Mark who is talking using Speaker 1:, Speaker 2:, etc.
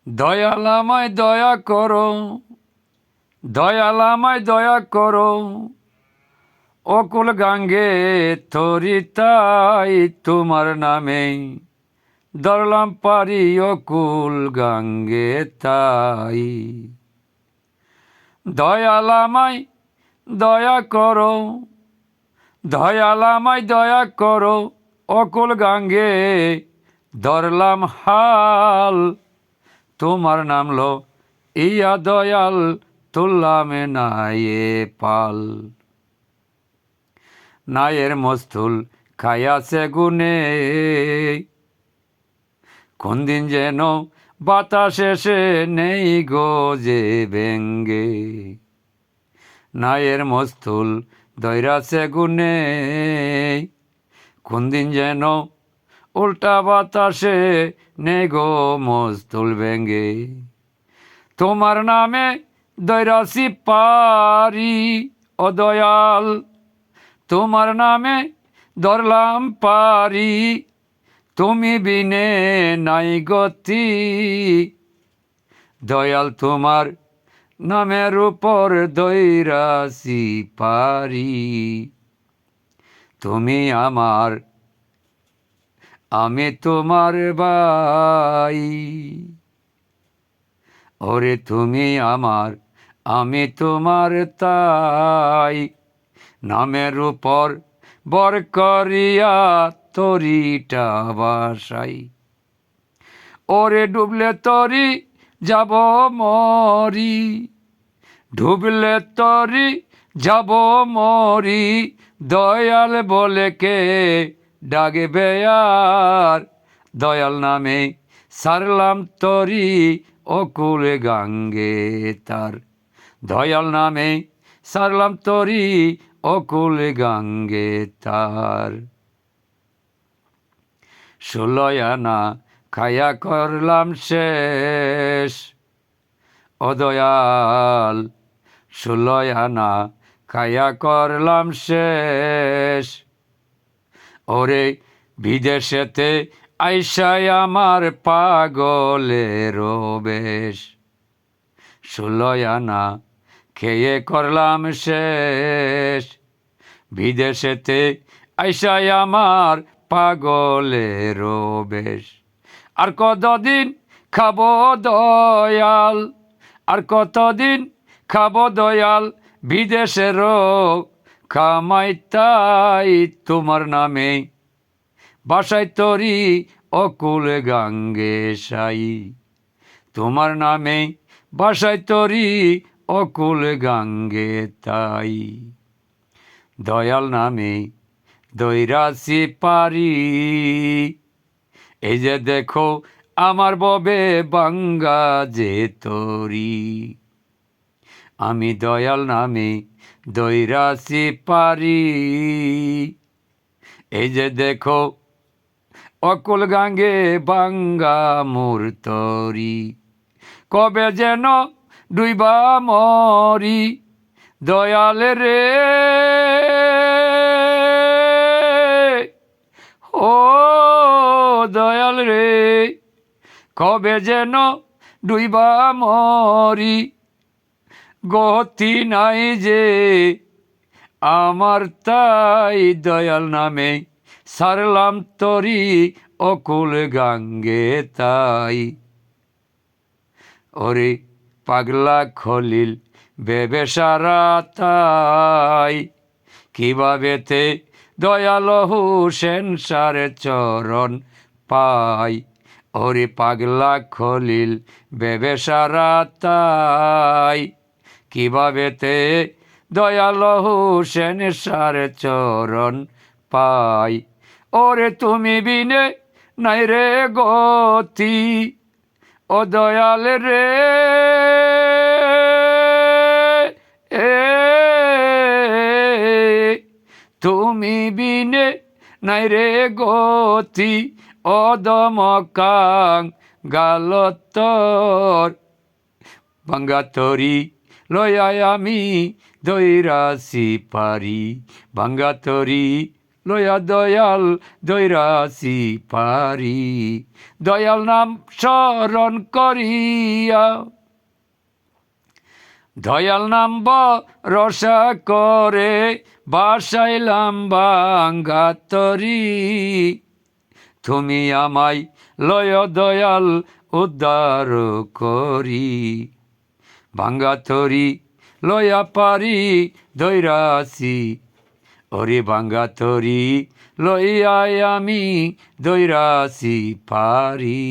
Speaker 1: দয়াল আমায় দয়া করো, দয়াল আমায় দয়া করো, অকুল গাঙ্গে তরিতাই তোমার নামে ধরলাম পারি অকুল গাঙ্গে তাই। দয়াল আমায় দয়া করো, দয়াল আমায় দয়া করো, অকুল গাঙ্গে ধরলাম হাল তোমার নাম লো ইয়া দয়াল তুললাম নায়ে পাল। নায়ের মস্তুল খায়াছে গুনে, কোন দিন যেন বাতাস এসে নেই গো যে ব্যঙ্গে। নায়ের মস্তুল দৈরাছে গুনে, কোন দিন যেন উল্টা বাতাসে নেই গো মস্তুল ব্যঙ্গে। তোমার নামে দৈরাসি পারি ও দয়াল, তোমার নামে ধরলাম পারি, তুমি বিনে নাই গতি। দয়াল তোমার নামের উপর দৈরাসি পারি, তুমি আমার আমি তোমার ভাই। ওরে তুমি আমার আমি তোমার তাই, নামের উপর বর করিয়া তরিটা বাসাই। ওরে ডুবলে তরি যাব মরি, ডুবলে তরি যাব মরি, দয়াল বলে কে ডাকবে আর। দয়াল নামে সারলাম তরি অকুল গাঙ্গে তার, দয়াল নামে সারলাম তরি অকুল গাঙ্গে তার। 16 আনা খায়া করলাম শেষ ও দয়াল, 16 আনা খায়া করলাম শেষ। ওরে বিদেশেতে আইসাই আমার পাগলের বেশ, 16 আনা খেয়ে করলাম শেষ। বিদেশেতে আইসাই আমার পাগলের বেশ। আর কতদিন খাবো দয়াল, আর কতদিন খাবো দয়াল, বিদেশেরও খামাইতাই তোমার নামে বাসায় তরি অকুল গাঙ্গে সাই। তোমার নামে বাসায় তরি অকুল গাঙ্গে তাই। দয়াল নামে দৈরাসি পারি, এই যে দেখো আমার ববে বাঙ্গা যে তরি। আমি দয়াল নামে দৈরাসি পারি, এই যে দেখো অকুল গাঙ্গে বাঙ্গা মোর তরি। কবে যেন ডুইবা মরি দয়াল রে, ও দয়াল রে, কবে যেন ডুইবা মরি, গতি নাই যে আমার তাই। দয়াল নামে সারলাম তরি অকুল গাঙ্গে তাই। ওরে পাগলা খলিল বেবে সারা তাই, কিভাবেতে দয়াল হুসেন সার চরণ পাই। ওরে পাগলা খলিল বেবে সারা তাই, কিভাবেতে দয়াল হুসেন সার চরণ পাই। ওরে তুমি বিনে নাই রে গতি ও দয়াল রে, তুমি বিনে নাই রে গতি, অদমকাং গালতর ভাঙ্গা তরি লয়ায় আমি দৈরাসি পারি, ভাঙ্গা তরি লয়া দয়াল দৈরাসি পারি, দয়াল নাম স্মরণ করিয়া, দয়াল নাম ভরসা করে বাসাইলাম ভাঙ্গাতরি, তুমি আমায় লয় দয়াল উদ্ধার করি, ভাঙ্গাতরি লয়া পারি দৈরাসি, ওরে ভাঙ্গাতরি লইয়াই আমি দৈরাসি পারি।